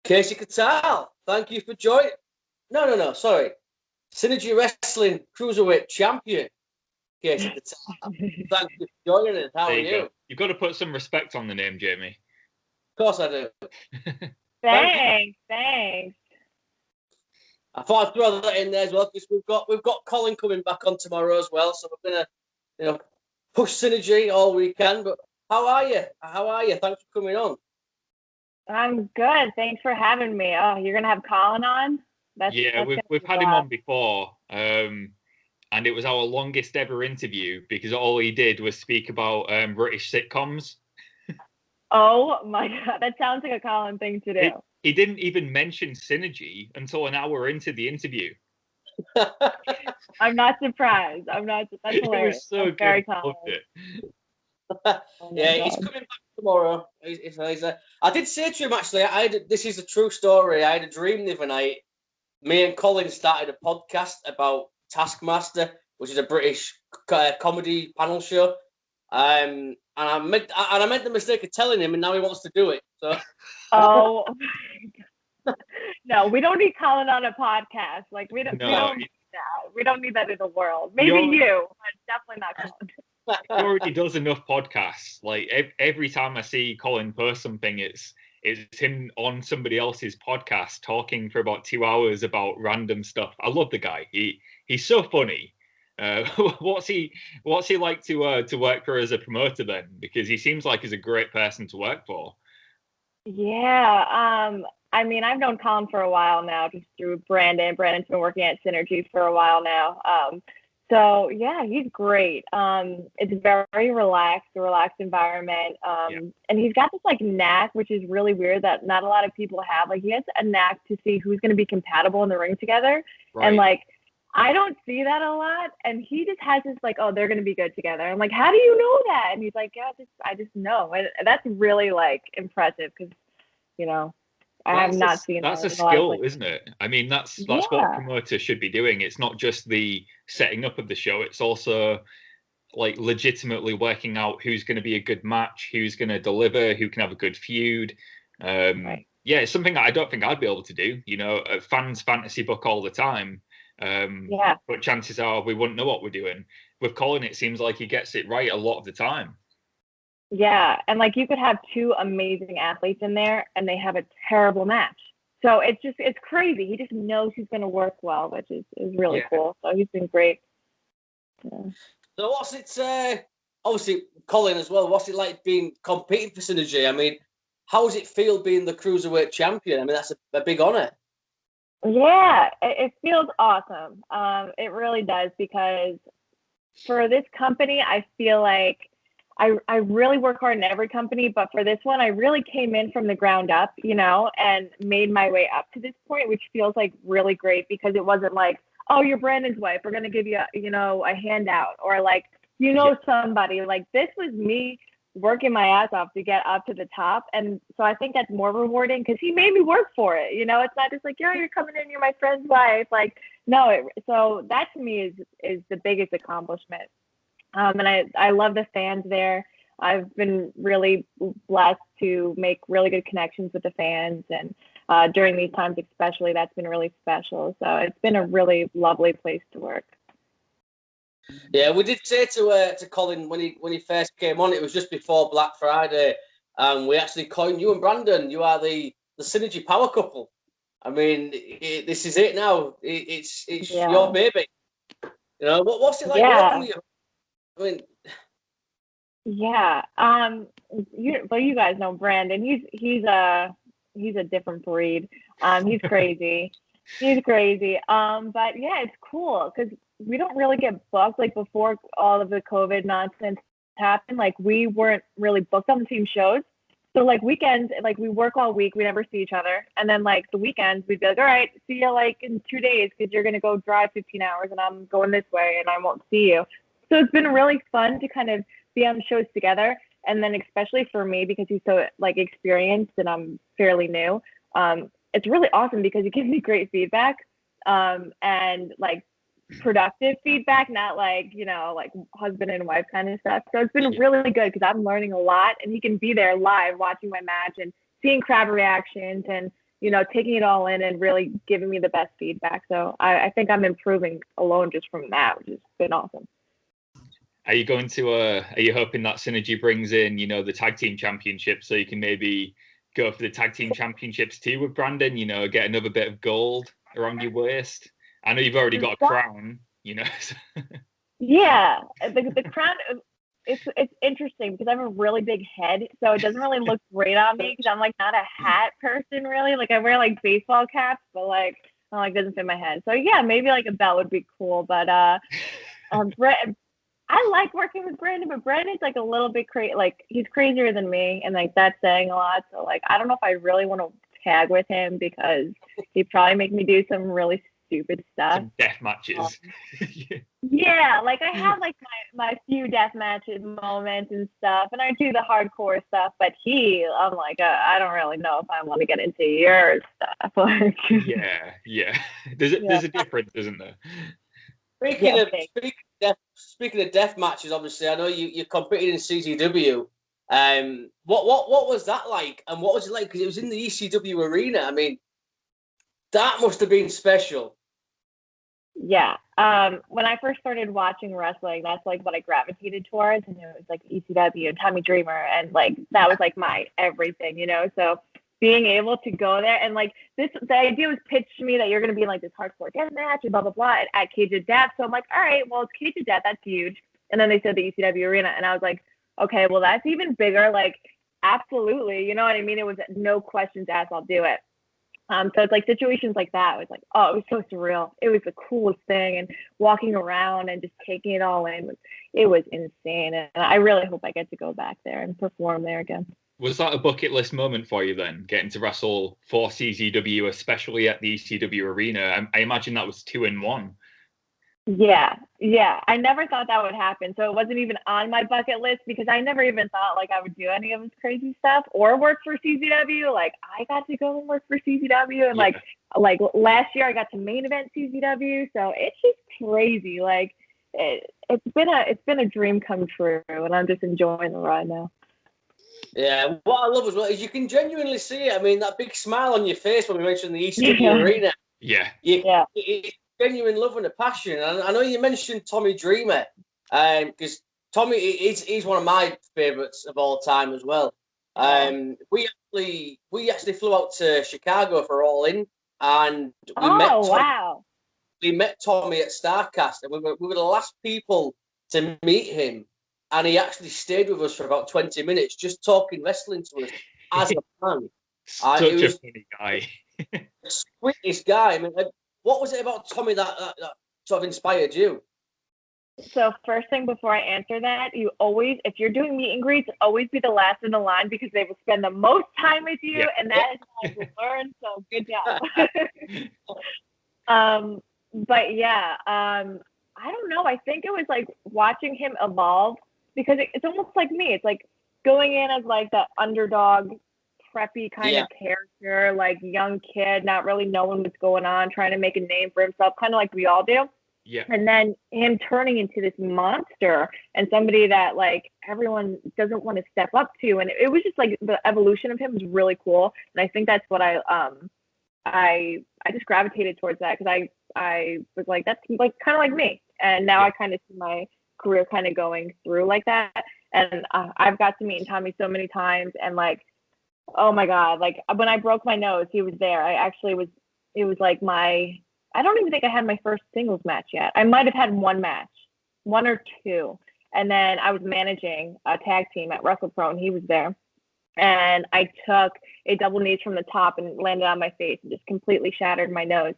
Kasey Catal, thank you for joining. No, sorry. Synergy Wrestling Cruiserweight Champion, Kasey Catal. Thank you for joining us. How are you? You've got to put some respect on the name, Jamie. Of course I do. Thanks. I thought I'd throw that in there as well because we've got Colin coming back on tomorrow as well, so we're gonna push Synergy all we can. But how are you? Thanks for coming on. I'm good. Thanks for having me. Oh, you're gonna have Colin on? We've had him on before, and it was our longest ever interview because all he did was speak about British sitcoms. Oh my God, that sounds like a Colin thing to do. He didn't even mention Synergy until an hour into the interview. I'm not surprised. That's hilarious. It was so That's good. very I loved Colin. it. Yeah, he's coming back tomorrow. I did say to him actually, this is a true story. I had a dream the other night. Me and Colin started a podcast about Taskmaster, which is a British comedy panel show. And I made the mistake of telling him, and now he wants to do it. So. Oh. No, we don't need Colin on a podcast. Like we don't need that. We don't need that in the world. Maybe you, but definitely not Colin. He already does enough podcasts. Like every time I see Colin post something, it's him on somebody else's podcast talking for about 2 hours about random stuff. I love the guy. He's so funny. What's he like to work for as a promoter then? Because he seems like he's a great person to work for. Yeah. I mean, I've known Colin for a while now, just through Brandon. Brandon's been working at Synergy for a while now. So yeah, he's great. It's a very relaxed environment. And he's got this like knack, which is really weird that not a lot of people have. Like he has a knack to see who's going to be compatible in the ring together. Right. And like, I don't see that a lot. And he just has this like, oh, they're going to be good together. I'm like, how do you know that? And he's like, yeah, I just know. And that's really like impressive because, I have not seen that. That's a skill, isn't it? I mean, that's what promoters should be doing. It's not just the setting up of the show. It's also like legitimately working out who's going to be a good match, who's going to deliver, who can have a good feud. Right. Yeah, it's something that I don't think I'd be able to do. Fans fantasy book all the time. But chances are we wouldn't know what we're doing. With Colin, it seems like he gets it right a lot of the time. Yeah, and like you could have two amazing athletes in there and they have a terrible match. So it's crazy. He just knows he's going to work well, which is really cool. So he's been great. Yeah. So what's it, obviously Colin as well, what's it like competing for Synergy? I mean, how does it feel being the Cruiserweight Champion? I mean, that's a big honor. Yeah, it feels awesome. It really does because for this company, I feel like I really work hard in every company, but for this one, I really came in from the ground up, and made my way up to this point, which feels like really great because it wasn't like, oh, you're Brandon's wife, we're going to give you, a handout or like, somebody. Like this was me working my ass off to get up to the top. And so I think that's more rewarding because he made me work for it. It's not just like, you're coming in, you're my friend's wife. Like, no, so that to me is the biggest accomplishment. And I love the fans there. I've been really blessed to make really good connections with the fans. And during these times, especially, that's been really special. So it's been a really lovely place to work. Yeah, we did say to Colin when he first came on, it was just before Black Friday. We actually coined you and Brandon. You are the Synergy power couple. I mean, this is it now. It's your baby. What's it like working with you? I mean, you guys know Brandon. He's a different breed. He's crazy. He's crazy. But yeah, it's cool because we don't really get booked like before all of the COVID nonsense happened. Like we weren't really booked on the same shows. So like weekends, like we work all week, we never see each other. And then like the weekends, we'd be like, all right, see you like in 2 days because you're gonna go drive 15 hours and I'm going this way and I won't see you. So it's been really fun to kind of be on shows together. And then especially for me, because he's so like experienced and I'm fairly new, it's really awesome because he gives me great feedback and like productive feedback, not like, like husband and wife kind of stuff. So it's been really good because I'm learning a lot and he can be there live watching my match and seeing crowd reactions and taking it all in and really giving me the best feedback. So I think I'm improving alone just from that, which has been awesome. Are you going to? Are you hoping that Synergy brings in, the tag team championship, so you can maybe go for the tag team championships too with Brandon? Get another bit of gold around your waist. I know you've already got a crown. Yeah, the crown. It's interesting because I have a really big head, so it doesn't really look great on me because I'm like not a hat person really. Like I wear like baseball caps, but like it doesn't fit my head. So yeah, maybe like a belt would be cool. But I like working with Brandon, but Brandon's like a little bit crazy. Like he's crazier than me, and like that's saying a lot. So like I don't know if I really want to tag with him because he'd probably make me do some really stupid stuff. Some death matches. Yeah, like I have like my few death matches moments and stuff, and I do the hardcore stuff. But I'm like, I don't really know if I want to get into your stuff. Like, yeah. There's a difference, isn't there? Speaking of death matches, obviously, I know you competed in CZW. What was that like, and what was it like? Because it was in the ECW arena. I mean, that must have been special. Yeah. When I first started watching wrestling, that's like what I gravitated towards, and it was like ECW and Tommy Dreamer, and like that was like my everything, So being able to go there and like the idea was pitched to me that you're going to be in like this hardcore death match and blah blah blah at Cage of Death. So I'm like, all right, well it's Cage of Death, that's huge. And then they said the ECW arena, and I was like, okay, well that's even bigger. Like absolutely, you know what I mean? It was no questions asked, I'll do it. So it's like situations like that. It was like, oh, it was so surreal. It was the coolest thing, and walking around and just taking it all in it was insane. And I really hope I get to go back there and perform there again. Was that a bucket list moment for you then, getting to wrestle for CZW, especially at the ECW arena? I imagine that was 2 in 1. Yeah. I never thought that would happen. So it wasn't even on my bucket list because I never even thought like I would do any of this crazy stuff or work for CZW. Like I got to go and work for CZW, and like last year I got to main event CZW. So it's just crazy. Like it's been a dream come true, and I'm just enjoying the ride now. Yeah, what I love as well is you can genuinely see it. I mean, that big smile on your face when we mentioned the ECW arena. Yeah. It's genuine love and a passion. And I know you mentioned Tommy Dreamer, because Tommy he's one of my favourites of all time as well. We actually flew out to Chicago for All In, and we met Tommy at Starcast, and we were the last people to meet him. And he actually stayed with us for about 20 minutes, just talking wrestling to us as a fan. Such a funny guy. Sweetest guy. I mean, what was it about Tommy that sort of inspired you? So first thing before I answer that, you always, if you're doing meet and greets, always be the last in the line because they will spend the most time with you, and that is how you learn. So good job. But yeah, I don't know. I think it was like watching him evolve. Because it's almost like me. It's like going in as like the underdog, preppy kind of character, like young kid, not really knowing what's going on, trying to make a name for himself, kind of like we all do. Yeah. And then him turning into this monster and somebody that like everyone doesn't want to step up to. And it was just like the evolution of him was really cool. And I think that's what I just gravitated towards that because I was like, that's like kind of like me. And now I kind of see my career kind of going through like that, and I've got to meet Tommy so many times, and like, oh my god, like when I broke my nose, he was there. It was like I don't even think I had my first singles match yet. I might have had one or two, and then I was managing a tag team at WrestlePro, and he was there, and I took a double knees from the top and landed on my face and just completely shattered my nose.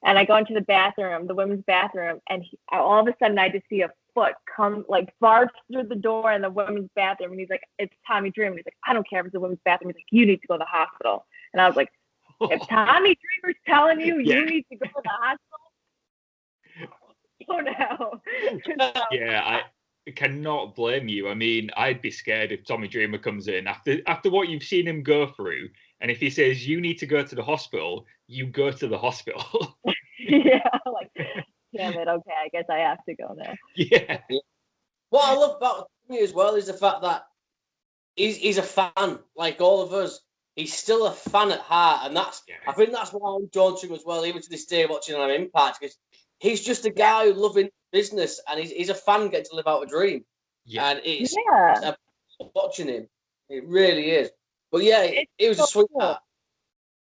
And I go into the bathroom, the women's bathroom, and all of a sudden I just see a foot come, like, barge through the door in the women's bathroom. And he's like, it's Tommy Dreamer. And he's like, I don't care if it's the women's bathroom. He's like, you need to go to the hospital. And I was like, if Tommy Dreamer's telling you you need to go to the hospital, oh no. Yeah, I cannot blame you. I mean, I'd be scared if Tommy Dreamer comes in after what you've seen him go through. And if he says you need to go to the hospital, you go to the hospital. Yeah, like, damn it. Okay, I guess I have to go now. Yeah. What I love about Tommy as well is the fact that he's a fan, like all of us. he's still a fan at heart, and I think that's why I'm drawn to him as well, even to this day watching him on Impact, because he's just a guy who loving business, and he's a fan getting to live out a dream. Yeah. And it's watching him. It really is. But yeah, it was so a sweetheart. Cool.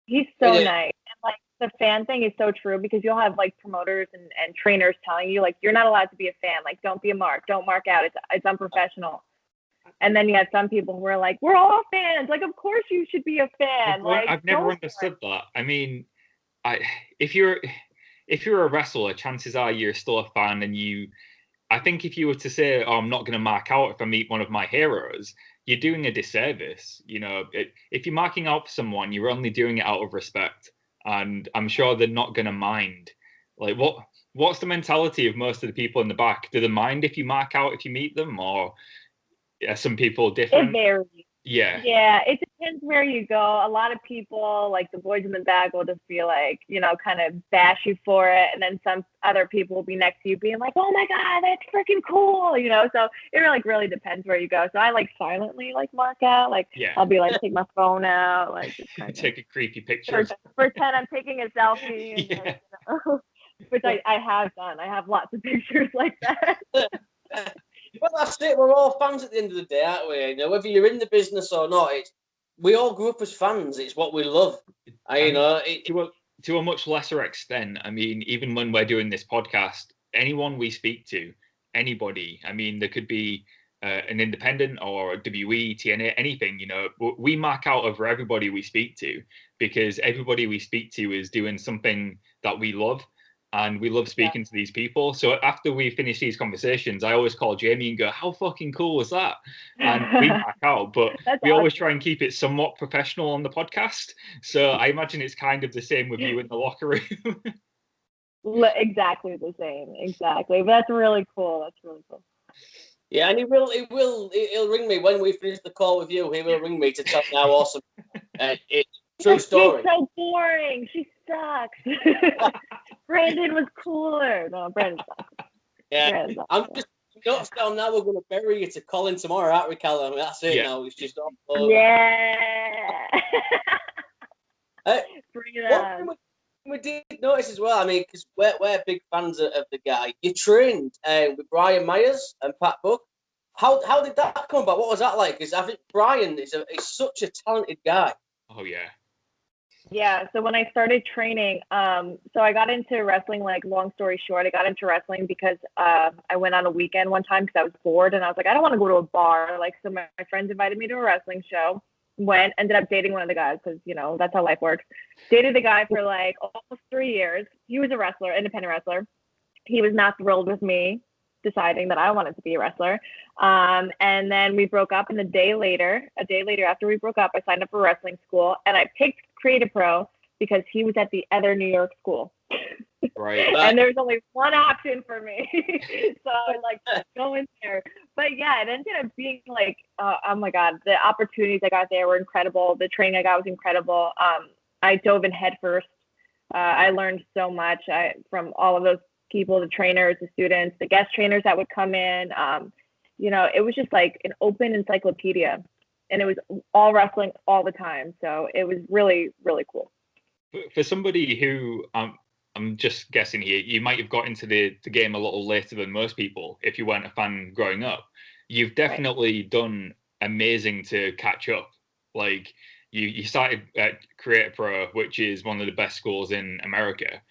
He's so nice. And like the fan thing is so true, because you'll have like promoters and trainers telling you like, you're not allowed to be a fan. Like, don't be a mark. Don't mark out. It's unprofessional. And then you have some people who are like, we're all fans. Like, of course you should be a fan. I've never understood that. I mean, if you're a wrestler, chances are you're still a fan, and I think if you were to say, oh, I'm not going to mark out if I meet one of my heroes, you're doing a disservice. You know, if you're marking out for someone, you're only doing it out of respect. And I'm sure they're not going to mind. Like, what's the mentality of most of the people in the back? Do they mind if you mark out if you meet them, or are some people different? It varies. Yeah. Yeah, it depends where you go. A lot of people, like the boys in the back, will just be like, you know, kind of bash you for it. And then some other people will be next to you being like, oh my God, that's freaking cool. You know, so it really depends where you go. So I like silently like mark out. Like I'll be like, take my phone out. Like just kind of take a creepy picture. Pretend I'm taking a selfie. And, like, you know, which I have done. I have lots of pictures like that. But that's it. We're all fans at the end of the day, aren't we? You know, whether you're in the business or not, we all grew up as fans. It's what we love. To a much lesser extent. I mean, even when we're doing this podcast, anyone we speak to, anybody. I mean, there could be an independent or a WE, TNA, anything. You know, we mark out over everybody we speak to, because everybody we speak to is doing something that we love. And we love speaking to these people. So after we finish these conversations, I always call Jamie and go, how fucking cool was that? And we back out, but we always try and keep it somewhat professional on the podcast. So I imagine it's kind of the same with you in the locker room. Exactly the same. Exactly. But that's really cool. Yeah, and he'll ring me when we finish the call with you. He will ring me to tell me how awesome true story. She's so boring. She sucks. Brandon was cooler. No, Brandon sucks. Yeah, I'm just nuts down now. We're going to bury you to Colin tomorrow, aren't we, Callum? That's it now. It's just all yeah. Bring it on. We did notice as well. I mean, because we're big fans of the guy. You trained with Brian Myers and Pat Buck. How did that come about? What was that like? Because I think Brian is such a talented guy. Oh yeah. Yeah, so when I started training, so I got into wrestling, like, long story short, I got into wrestling because I went on a weekend one time because I was bored, and I was like, I don't want to go to a bar. Like, so my friends invited me to a wrestling show, ended up dating one of the guys because, you know, that's how life works. Dated the guy for, like, almost 3 years. He was a wrestler, independent wrestler. He was not thrilled with me deciding that I wanted to be a wrestler. And then we broke up, and a day later after we broke up, I signed up for wrestling school, and I picked Creative Pro because he was at the other New York school. Right. And there's only one option for me. So I was like, go in there. But yeah, it ended up being like, oh my God, the opportunities I got there were incredible. The training I got was incredible. I dove in head first. I learned so much from all of those people, the trainers, the students, the guest trainers that would come in. You know, it was just like an open encyclopedia, and it was all wrestling all the time. So it was really, really cool. For somebody who, I'm just guessing here, you might have got into the game a little later than most people if you weren't a fan growing up. You've definitely done amazing to catch up. Like, you started at Creator Pro, which is one of the best schools in America.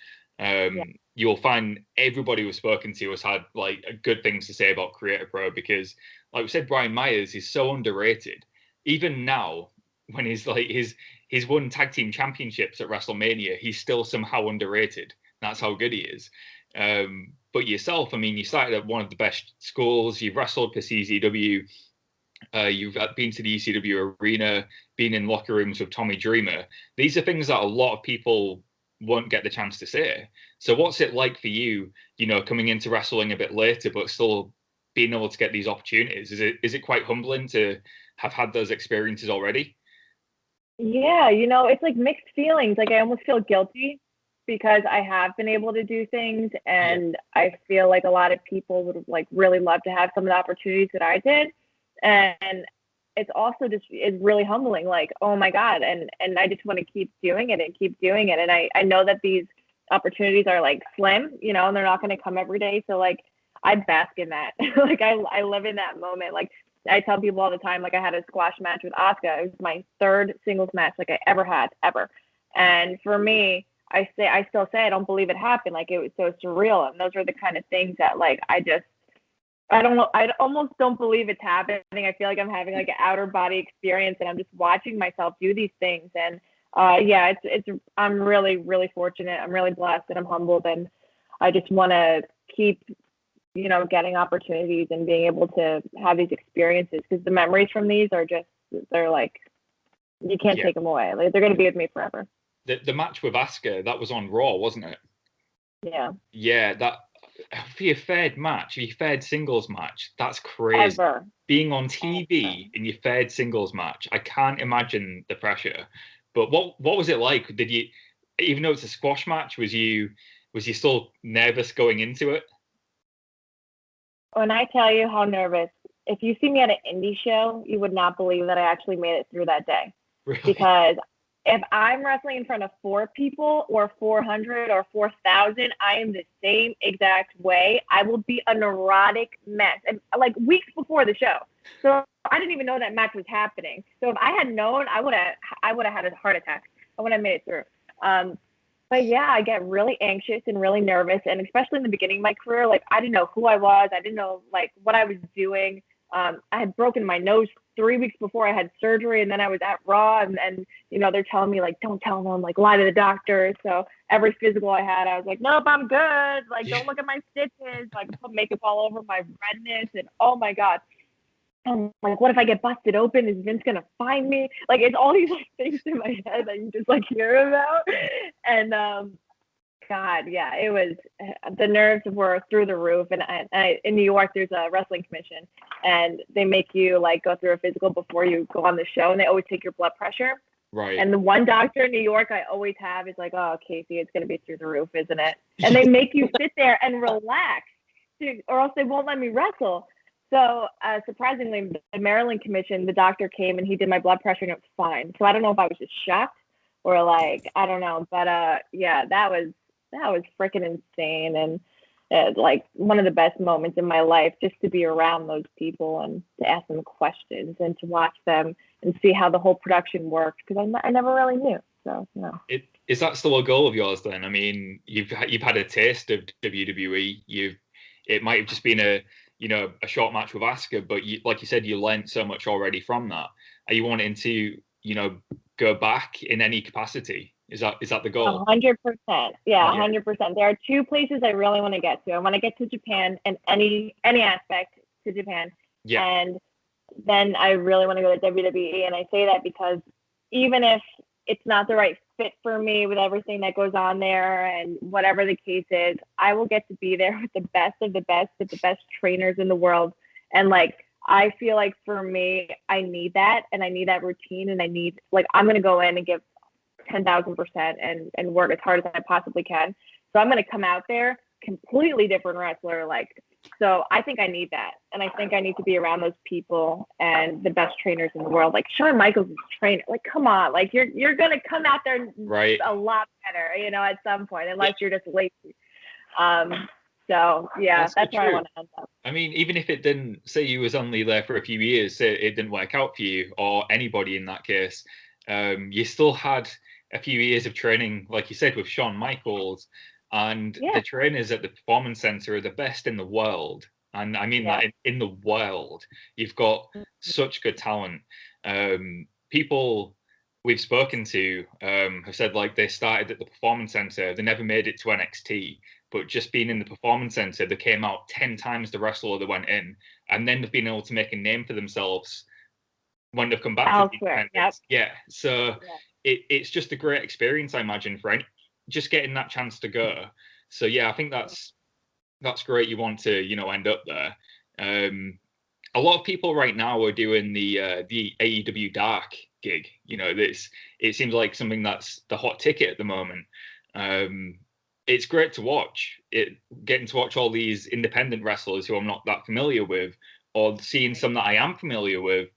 You'll find everybody we've spoken to has had like good things to say about Creator Pro, because, like we said, Brian Myers is so underrated. Even now, when he's won tag team championships at WrestleMania, he's still somehow underrated. That's how good he is. But yourself, I mean, you started at one of the best schools. You've wrestled for CZW. You've been to the ECW arena, been in locker rooms with Tommy Dreamer. These are things that a lot of people won't get the chance to say. So what's it like for you, you know, coming into wrestling a bit later, but still being able to get these opportunities? Is it quite humbling to have had those experiences already? Yeah, you know, it's like mixed feelings. Like, I almost feel guilty because I have been able to do things, and I feel like a lot of people would have like really loved to have some of the opportunities that I did. And it's also just, it's really humbling. Like, oh my God. And I just want to keep doing it and keep doing it. And I know that these opportunities are like slim, you know, and they're not going to come every day. So like, I bask in that. Like I live in that moment. Like I tell people all the time, like I had a squash match with Asuka. It was my third singles match like I ever had, ever. And for me, I still say I don't believe it happened. Like it was so surreal. And those are the kind of things that like I don't know. I almost don't believe it's happening. I feel like I'm having like an outer body experience, and I'm just watching myself do these things. And yeah, I'm really, really fortunate. I'm really blessed, and I'm humbled, and I just want to keep, you know, getting opportunities and being able to have these experiences, because the memories from these are just, they're like, you can't take them away. Like they're going to be with me forever. The match with Asuka, that was on Raw, wasn't it? Yeah. Yeah, that for your third match, your third singles match, that's crazy. Ever. Being on TV in your third singles match, I can't imagine the pressure. But what was it like? Did you, even though it's a squash match, was you still nervous going into it? When I tell you how nervous, if you see me at an indie show, you would not believe that I actually made it through that day. Really? Because if I'm wrestling in front of 4 people or 400 or 4,000, I am the same exact way. I will be a neurotic mess, and like weeks before the show. So I didn't even know that match was happening. So if I had known, I would have had a heart attack. I would have made it through. But yeah, I get really anxious and really nervous, and especially in the beginning of my career, like I didn't know who I was. I didn't know like what I was doing. I had broken my nose 3 weeks before I had surgery, and then I was at Raw, and you know, they're telling me like, don't tell them, like lie to the doctor. So every physical I had, I was like, nope, I'm good. Like, don't look at my stitches. Like, put makeup all over my redness, and oh my God. I'm like, what if I get busted open? Is Vince gonna find me? Like, it's all these like things in my head that you just like hear about. And God, yeah, it was, the nerves were through the roof. And I in New York, there's a wrestling commission, and they make you like go through a physical before you go on the show, and they always take your blood pressure. Right. And the one doctor in New York I always have is like, oh, Kasey, it's gonna be through the roof, isn't it? And they make you sit there and relax, or else they won't let me wrestle. So surprisingly, the Maryland commission, the doctor came and he did my blood pressure and it was fine. So I don't know if I was just shocked or like, I don't know, but yeah, that was freaking insane, and like one of the best moments in my life, just to be around those people and to ask them questions and to watch them and see how the whole production worked, because I never really knew. So you know. Is that still a goal of yours then? I mean, you've had a taste of WWE. It might have just been a short match with Asuka, but like you said, you learned so much already from that. Are you wanting to, go back in any capacity? Is that the goal? 100%. Yeah, 100%. There are 2 places I really want to get to. I want to get to Japan and any aspect to Japan. Yeah. And then I really want to go to WWE. And I say that because even if it's not the right fit for me with everything that goes on there and whatever the case is, I will get to be there with the best of the best, with the best trainers in the world. And like, I feel like for me, I need that, and I need that routine, and I need, like, I'm going to go in and give 10,000% and work as hard as I possibly can. So I'm going to come out there completely different wrestler. Like, so I think I need that. And I think I need to be around those people and the best trainers in the world. Like Shawn Michaels is trainer. Like, come on, like you're going to come out there right a lot better, at some point, unless you're just lazy. So yeah, that's where I want to end up. I mean, even if it didn't, say you was only there for a few years, say it didn't work out for you or anybody in that case, you still had a few years of training, like you said, with Shawn Michaels, and the trainers at the Performance Center are the best in the world. And I mean that in the world. You've got such good talent. People we've spoken to have said like they started at the Performance Center, they never made it to NXT, but just being in the Performance Center, they came out 10 times the wrestler they went in, and then they've been able to make a name for themselves when they've come back to the independents. Yeah, so it's just a great experience, I imagine, for just getting that chance to go. So yeah, I think that's great. You want to end up there. A lot of people right now are doing the AEW Dark gig. It seems like something that's the hot ticket at the moment. It's great to watch. Getting to watch all these independent wrestlers who I'm not that familiar with, or seeing some that I am familiar with.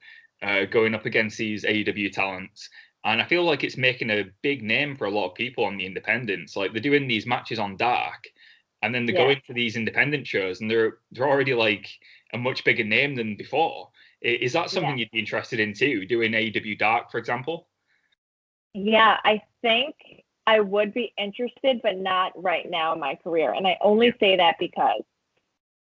going up against these AEW talents. And I feel like it's making a big name for a lot of people on the independents. Like, they're doing these matches on Dark, and then they're going to these independent shows, and they're already like a much bigger name than before. Is that something you'd be interested in too, doing AEW Dark, for example? Yeah, I think I would be interested, but not right now in my career. And I only say that because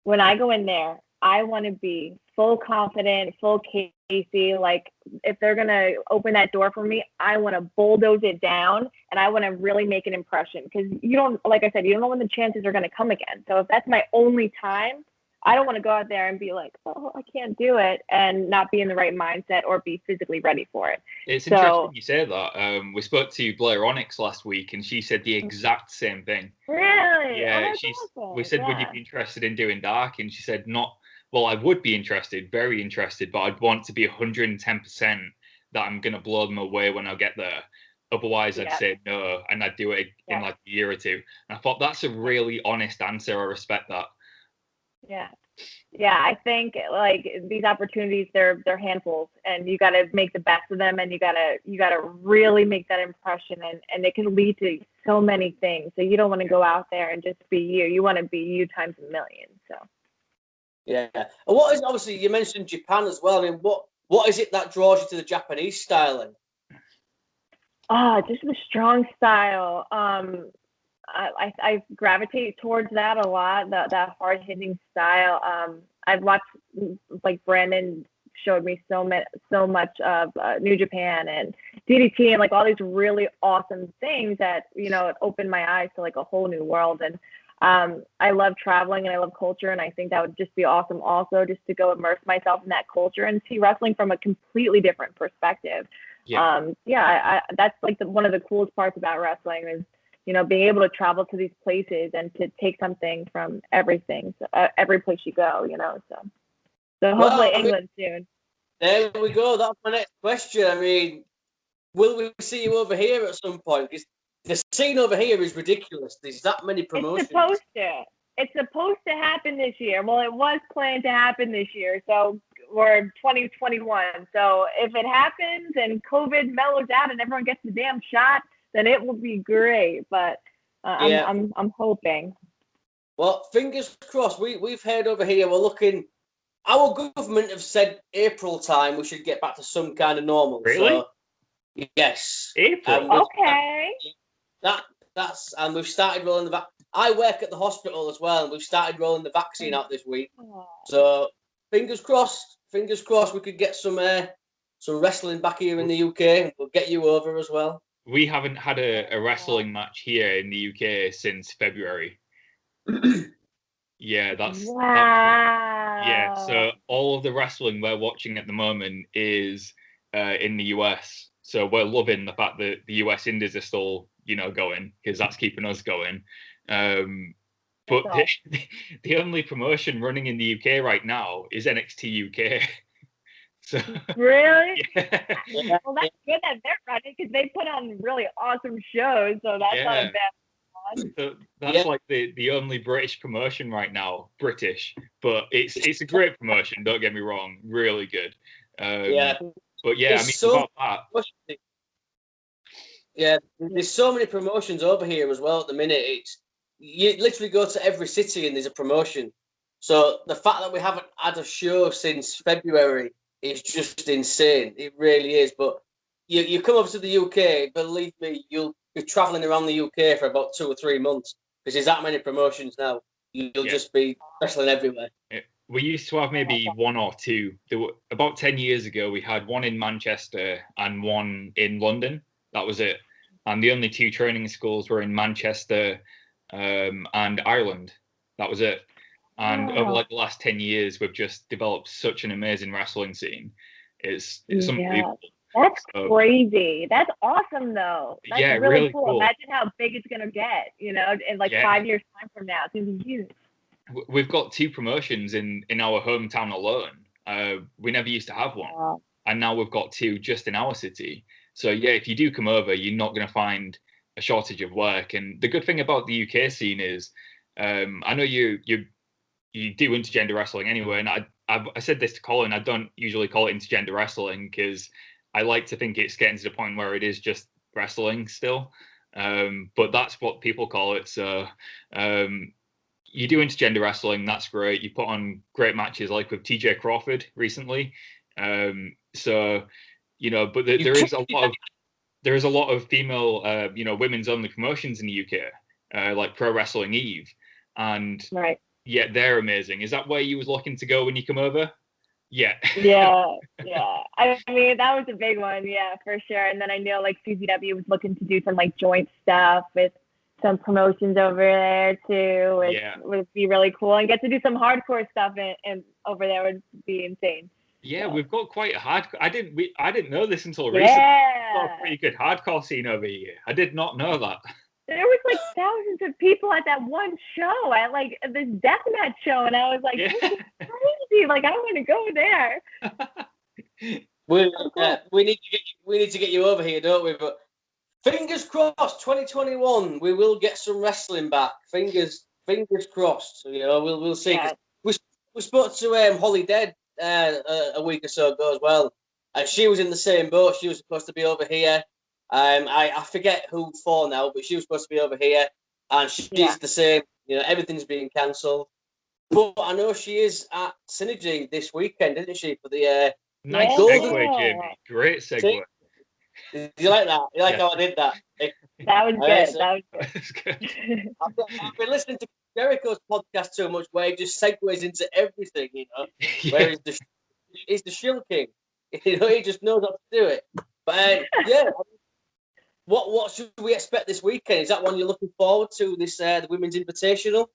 when I go in there, I want to be full confident, full Kasey. Like, if they're going to open that door for me, I want to bulldoze it down, and I want to really make an impression, because you don't, like I said, you don't know when the chances are going to come again. So if that's my only time, I don't want to go out there and be like, oh, I can't do it, and not be in the right mindset or be physically ready for it. It's interesting you say that. We spoke to Blair Onyx last week, and she said the exact same thing. Really? Yeah, awesome. We said, would you be interested in doing Dark? And she said, well, I would be interested, very interested, but I'd want to be 110% that I'm going to blow them away when I get there. Otherwise, I'd say no, and I'd do it in like a year or two. And I thought that's a really honest answer. I respect that. Yeah, I think like these opportunities, they're handfuls, and you got to make the best of them, and you gotta really make that impression, and it can lead to so many things. So you don't want to go out there and just be you. You want to be you times a million. So. Yeah. And what is, obviously, you mentioned Japan as well. I mean, what is it that draws you to the Japanese styling? Just the strong style. I gravitate towards that a lot. That hard hitting style. I've watched, like, Brandon showed me so much of New Japan and DDT and like all these really awesome things that, you know, it opened my eyes to like a whole new world. And I love traveling and I love culture, and I think that would just be awesome also, just to go immerse myself in that culture and see wrestling from a completely different perspective. That's like one of the coolest parts about wrestling is, you know, being able to travel to these places and to take something from everything, so, every place you go, you know. So hopefully England soon. There we go. That's my next question. I mean, will we see you over here at some point? Because the scene over here is ridiculous. There's that many promotions. It's supposed to happen this year. Well, it was planned to happen this year. So we're 2021. So if it happens and COVID mellows out and everyone gets the damn shot, then it will be great. But I'm hoping. Well, fingers crossed. We've heard over here. We're looking. Our government have said April time we should get back to some kind of normal. Really? So, yes. April. Okay. That's and we've started rolling the vaccine. I work at the hospital as well, and we've started rolling the vaccine out this week. So fingers crossed we could get some wrestling back here in the UK, and we'll get you over as well. We haven't had a wrestling match here in the UK since February. Yeah, so all of the wrestling we're watching at the moment is in the US. So we're loving the fact that the US indies are still, you know, going, because that's keeping us going. But the only promotion running in the UK right now is NXT UK. So really? Yeah. Well, that's good that they're running, because they put on really awesome shows. So that's not a bad one. So that's like the only British promotion right now, but it's a great promotion. Don't get me wrong, really good. But yeah, I mean, about that. Yeah, there's so many promotions over here as well at the minute. You literally go to every city and there's a promotion. So the fact that we haven't had a show since February is just insane. It really is. But you come over to the UK, believe me, you'll be traveling around the UK for about 2 or 3 months, because there's that many promotions now. You'll just be wrestling everywhere. We used to have maybe one or two. About 10 years ago, we had one in Manchester and one in London. That was it. And the only 2 training schools were in Manchester and Ireland. That was it. And over like the last 10 years, we've just developed such an amazing wrestling scene. It's unbelievable. That's crazy. That's awesome, though. That's really cool. Imagine how big it's gonna get, you know, in like 5 years time from now. It's gonna be huge. We've got 2 promotions in our hometown alone. We never used to have one, and now we've got 2 just in our city. So yeah, if you do come over, you're not going to find a shortage of work. And the good thing about the UK scene is, I know you're you do intergender wrestling anyway. And I said this to Colin, I don't usually call it intergender wrestling because I like to think it's getting to the point where it is just wrestling still. But that's what people call it. So you do intergender wrestling, that's great. You put on great matches like with TJ Crawford recently. So, you know, but there is a lot of female, you know, women's only promotions in the UK, like Pro Wrestling Eve. And right. Yeah, they're amazing. Is that where you was looking to go when you come over? Yeah. Yeah. I mean, that was a big one. Yeah, for sure. And then I know like CZW was looking to do some like joint stuff with some promotions over there too, which would be really cool. And get to do some hardcore stuff and over there would be insane. Yeah, we've got quite a hardcore. I didn't know this until recently. We've got a pretty good hardcore scene over here. I did not know that. There was like thousands of people at that one show, at like this deathmatch show, and I was like, this is crazy! Like, I want to go there. We need to get you over here, don't we? But fingers crossed, 2021, we will get some wrestling back. Fingers crossed. You know, we'll see. Yeah. We spoke to Holly Dead a week or so ago as well, and she was in the same boat. She was supposed to be over here. I forget who for now, but she was supposed to be over here, and she's the same. You know, everything's being cancelled. But I know she is at Synergy this weekend, isn't she? For the nice segue, Jamie. Great segue. See? Did you like that? You like how I did that? That was good. That was good. I've been listening to Jericho's podcast so much, where he just segues into everything. You know, where he's the shill king. You know, he just knows how to do it. But yeah. What should we expect this weekend? Is that one you're looking forward to, this the Women's Invitational?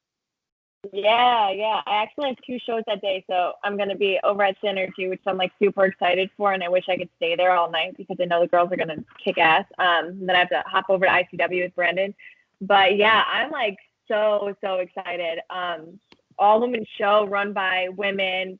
Yeah. I actually have 2 shows that day, so I'm going to be over at Synergy, which I'm like super excited for, and I wish I could stay there all night because I know the girls are going to kick ass. Then I have to hop over to ICW with Brandon. But yeah, I'm like so excited. All women show run by women,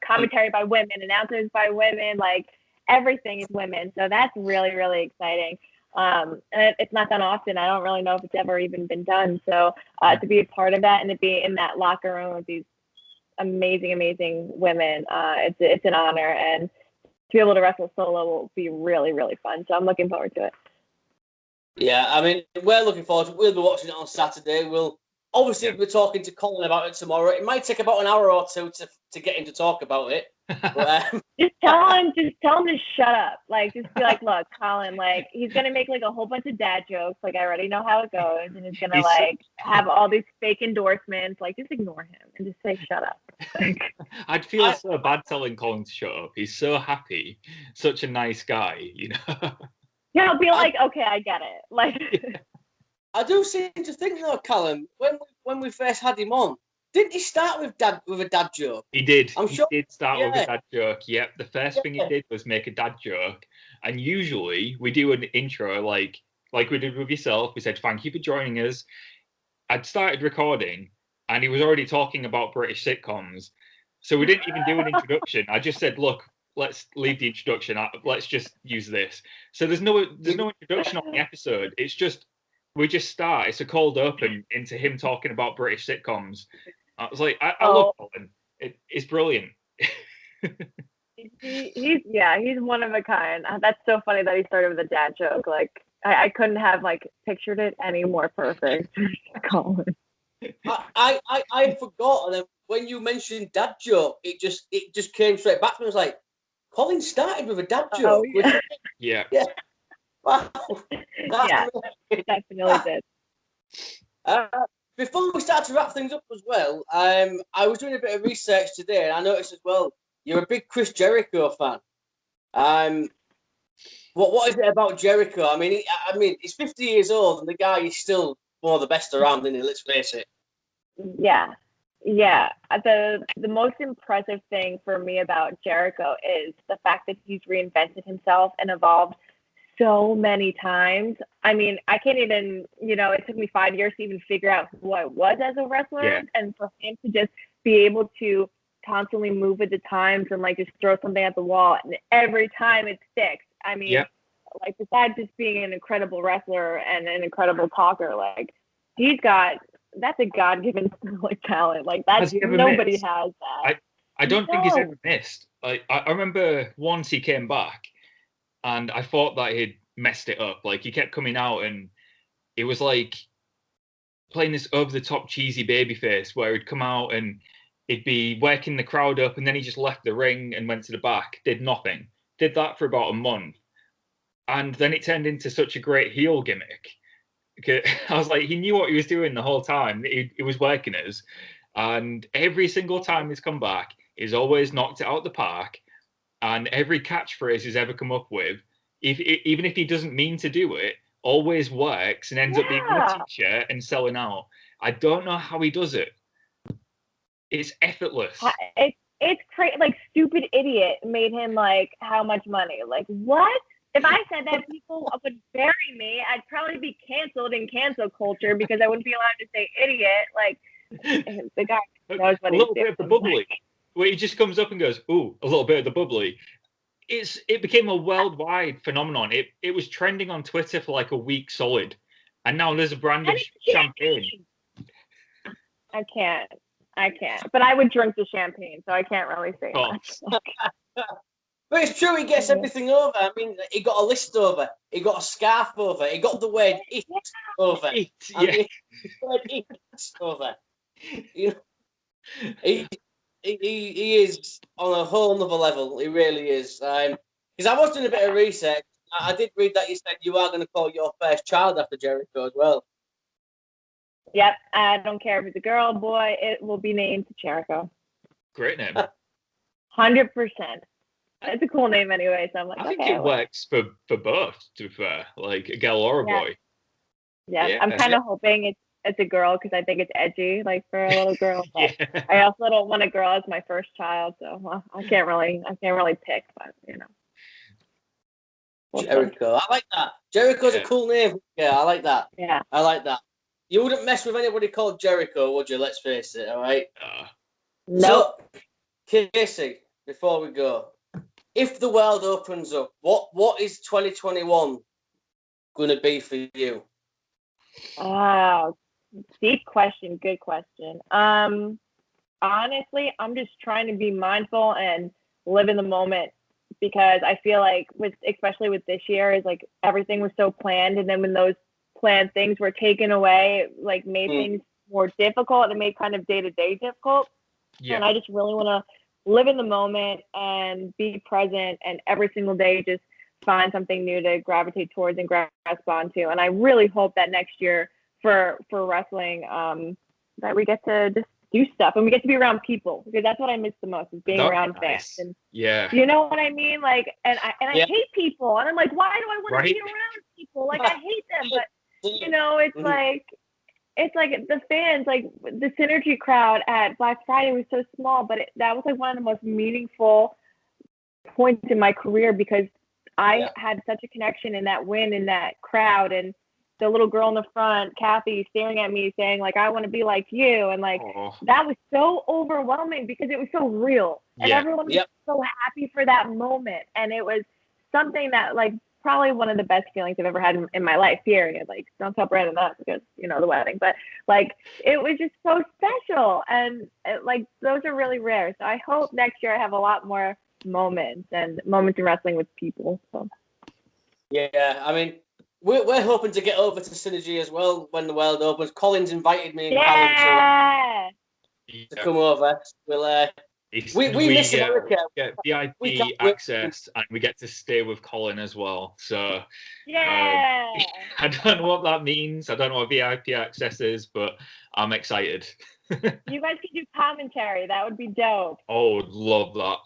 commentary by women, announcers by women, like everything is women. So that's really, really exciting. And it's not done often. I don't really know if it's ever even been done. So to be a part of that and to be in that locker room with these amazing women, it's an honor. And to be able to wrestle solo will be really, really fun. So I'm looking forward to it. Yeah, I mean, we're looking forward to it. We'll be watching it on Saturday. We'll obviously be talking to Colin about it tomorrow. It might take about an hour or two to get him to talk about it. But, just tell him to shut up. Like, just be like, look, Colin, like, he's gonna make like a whole bunch of dad jokes. Like, I already know how it goes, and he's gonna have all these fake endorsements. Like, just ignore him and just say, shut up. Like, I'd feel so bad telling Colin to shut up. He's so happy, such a nice guy, you know. Yeah, I'll be like, okay, I get it. Like, I do seem to think though, Callum, when we first had him on, didn't he start with a dad joke? He did. I'm sure. He did start with a dad joke. Yep. The first thing he did was make a dad joke. And usually we do an intro like we did with yourself. We said, thank you for joining us. I'd started recording and he was already talking about British sitcoms. So we didn't even do an introduction. I just said, look, let's leave the introduction. Let's just use this. So there's no introduction on the episode. It's just, we just start. It's a cold open into him talking about British sitcoms. I was like, I love Colin. It's brilliant. He's one of a kind. That's so funny that he started with a dad joke. Like, I couldn't have like pictured it any more perfect. Colin. I forgot, and then when you mentioned dad joke, it just came straight back to me. I was like, Colin started with a dad joke. Oh, yeah. Wow. Yeah, it definitely did. Before we start to wrap things up as well, I was doing a bit of research today, and I noticed as well you're a big Chris Jericho fan. What is it about Jericho? I mean, he's 50 years old, and the guy is still one of the best around, isn't he? Let's face it. Yeah. The most impressive thing for me about Jericho is the fact that he's reinvented himself and evolved so many times. I mean, I can't even, it took me 5 years to even figure out who I was as a wrestler. Yeah. And for him to just be able to constantly move with the times and like just throw something at the wall and every time it sticks. I mean, like besides just being an incredible wrestler and an incredible talker, like he's got that's a God-given like talent. Like that's nobody has that. I don't think he's ever missed. Like I remember once he came back, and I thought that he'd messed it up. Like he kept coming out, and it was like playing this over-the-top cheesy babyface where he'd come out and he'd be working the crowd up, and then he just left the ring and went to the back, did nothing. Did that for about a month, and then it turned into such a great heel gimmick. I was like, he knew what he was doing the whole time. He was working us, and every single time he's come back, he's always knocked it out the park. And every catchphrase he's ever come up with, even if he doesn't mean to do it, always works and ends up being on a t-shirt and selling out. I don't know how he does it. It's effortless. It's crazy. Like, stupid idiot made him like how much money? Like, what? If I said that, people would bury me. I'd probably be canceled in cancel culture because I wouldn't be allowed to say idiot. Like, the guy knows what he's doing. A little bit of the bubbly. Where he just comes up and goes, "Ooh, a little bit of the bubbly." It became a worldwide phenomenon. It was trending on Twitter for like a week solid, and now there's a brand of champagne. I can't. But I would drink the champagne, so I can't really say much. But it's true, he gets everything over. I mean, he got a list over, he got a scarf over, he got the word "it" over. He over. You know, he is on a whole nother level. He really is. Because I was doing a bit of research. I did read that you said you are going to call your first child after Jericho as well. Yep. I don't care if it's a girl or boy. It will be named Jericho. Great name. 100%. It's a cool name anyway. So I'm like, I think it works for both, to be fair. Like a girl or a boy. Yeah. I'm kind of hoping it's a girl because I think it's edgy, like for a little girl. But I also don't want a girl as my first child, so I can't really pick. But you know, Jericho, I like that. Jericho's a cool name. Yeah, I like that. Yeah, I like that. You wouldn't mess with anybody called Jericho, would you? Let's face it. All right. Nope. So, Kasey, before we go, if the world opens up, what is 2021 going to be for you? Deep question. Good question. Honestly, I'm just trying to be mindful and live in the moment because I feel like especially with this year is like everything was so planned. And then when those planned things were taken away, it like made things more difficult and made kind of day-to-day difficult. Yeah. And I just really want to live in the moment and be present and every single day just find something new to gravitate towards and grasp onto. And I really hope that next year for wrestling, that we get to just do stuff and we get to be around people because that's what I miss the most is being around fans. And you know what I mean? Like, and I hate people, and I'm like, why do I want to be around people? Like, I hate them, but you know, it's like the fans, like the Synergy crowd at Black Friday was so small, but that was like one of the most meaningful points in my career because I had such a connection in that win in that crowd and the little girl in the front, Kathy, staring at me saying like, I want to be like you. And like, that was so overwhelming because it was so real and everyone was so happy for that moment. And it was something that like probably one of the best feelings I've ever had in my life, period. Like, don't tell Brandon that because, you know, the wedding, but like, it was just so special. And like, those are really rare. So I hope next year I have a lot more moments in wrestling with people. So. Yeah, I mean, we're hoping to get over to Synergy as well when the world opens. Colin's invited me and Callum to come over. We'll we miss America. Get VIP access and we get to stay with Colin as well. So I don't know what that means. I don't know what VIP access is, but I'm excited. You guys could do commentary. That would be dope. Oh, love that.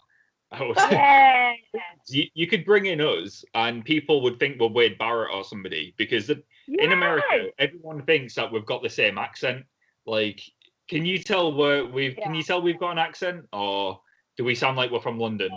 You could bring in us and people would think we're Wade Barrett or somebody because in America everyone thinks that we've got the same accent. Like, can you tell we've got an accent or do we sound like we're from London?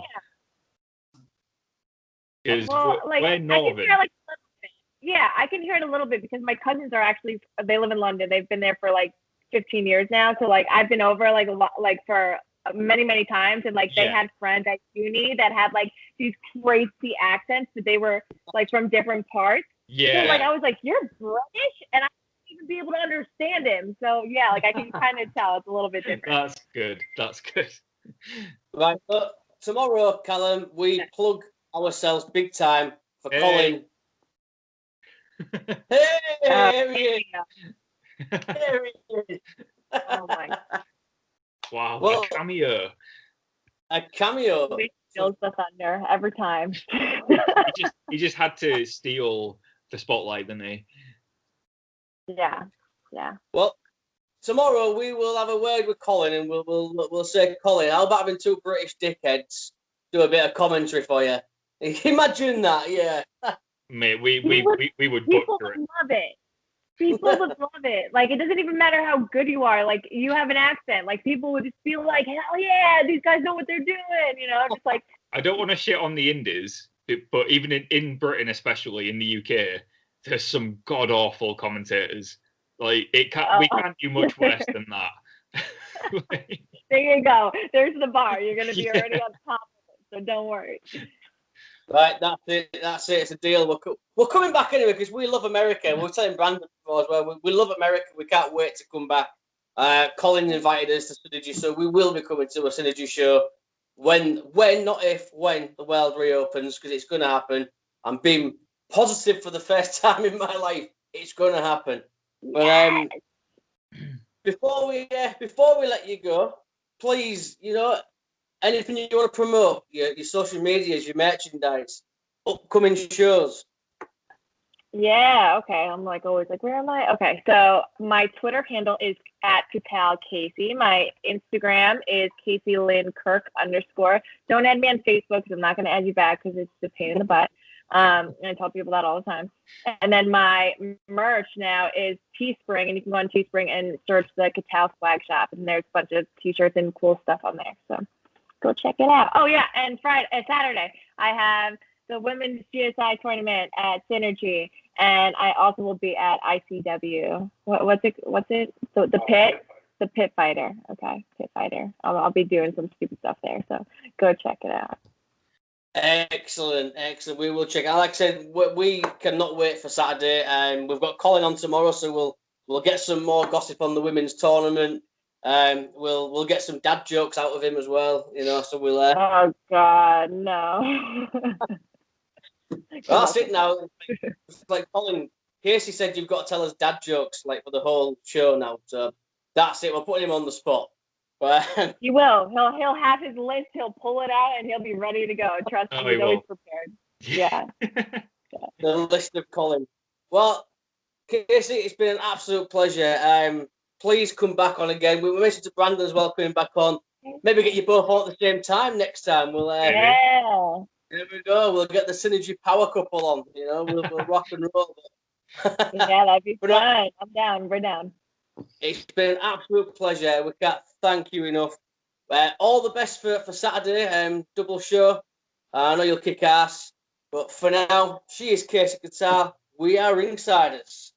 Because we're northern. I can hear it a little bit because my cousins are they live in London. They've been there for like 15 years now. So like I've been over like a lot, like for many times, and like they had friends at uni that had like these crazy accents, but they were like from different parts. So like I was like, "You're British," and I didn't even be able to understand him. So yeah, like I can kind of tell it's a little bit different. That's good. That's good. Right, but tomorrow, Callum, we plug ourselves big time for Colin. Hey, here he is. Here he is. Oh my. Wow, Well, a cameo. A cameo. He steals the thunder every time. he just had to steal the spotlight, didn't he? Yeah. Well, tomorrow we will have a word with Colin, and we'll say, Colin, how about having two British dickheads do a bit of commentary for you? Imagine that, yeah. Mate, we would people butcher it. Love it. People would love it. Like, it doesn't even matter how good you are. Like, you have an accent. Like, people would just feel like, hell yeah, these guys know what they're doing. You know, just like. I don't want to shit on the Indies, but even in Britain, especially in the UK, there's some god awful commentators. Like, we can't do much worse than that. There you go. There's the bar. You're gonna be already on top of it, so don't worry. Right, that's it. It's a deal. We're coming back anyway because we love America. We were telling Brandon before as well. We love America. We can't wait to come back. Colin invited us to Synergy, so we will be coming to a Synergy show when not if, when the world reopens, because it's going to happen. I'm being positive for the first time in my life. It's going to happen. But before we let you go, please, anything you want to promote, your social medias, your merchandise, upcoming shows. Yeah, okay. I'm like always like, where am I? Okay, so my Twitter handle is @CatalKasey. My Instagram is KaseyLynnKirk_. Don't add me on Facebook because I'm not going to add you back because it's a pain in the butt. And I tell people that all the time. And then my merch now is Teespring, and you can go on Teespring and search the Catal Swag Shop, and there's a bunch of t-shirts and cool stuff on there. So go check it out. Oh yeah, and Saturday I have the women's GSI tournament at Synergy, and I also will be at ICW. What's it? So the Pit Fighter. Okay, Pit Fighter. I'll be doing some stupid stuff there. So go check it out. Excellent. We will check. Like I said, we cannot wait for Saturday, and we've got Colin on tomorrow, so we'll get some more gossip on the women's tournament. We'll get some dad jokes out of him as well, so we'll. Oh God, no. That's it now. It's like Colin, Kasey said you've got to tell us dad jokes like for the whole show now. So that's it. We're putting him on the spot. But he will. He'll have his list. He'll pull it out and he'll be ready to go. Trust me, he's always prepared. Yeah. The list of Colin. Well, Kasey, it's been an absolute pleasure. Please come back on again. We mentioned to Brandon as well coming back on. Maybe get you both on at the same time next time. We'll yeah. There we go. We'll get the Synergy Power Couple on. We'll rock and roll. Yeah, that'd be fun. I'm down. We're down. It's been an absolute pleasure. We can't thank you enough. All the best for Saturday. Double show. I know you'll kick ass. But for now, she is Kasey Catal. We are Ringsiders.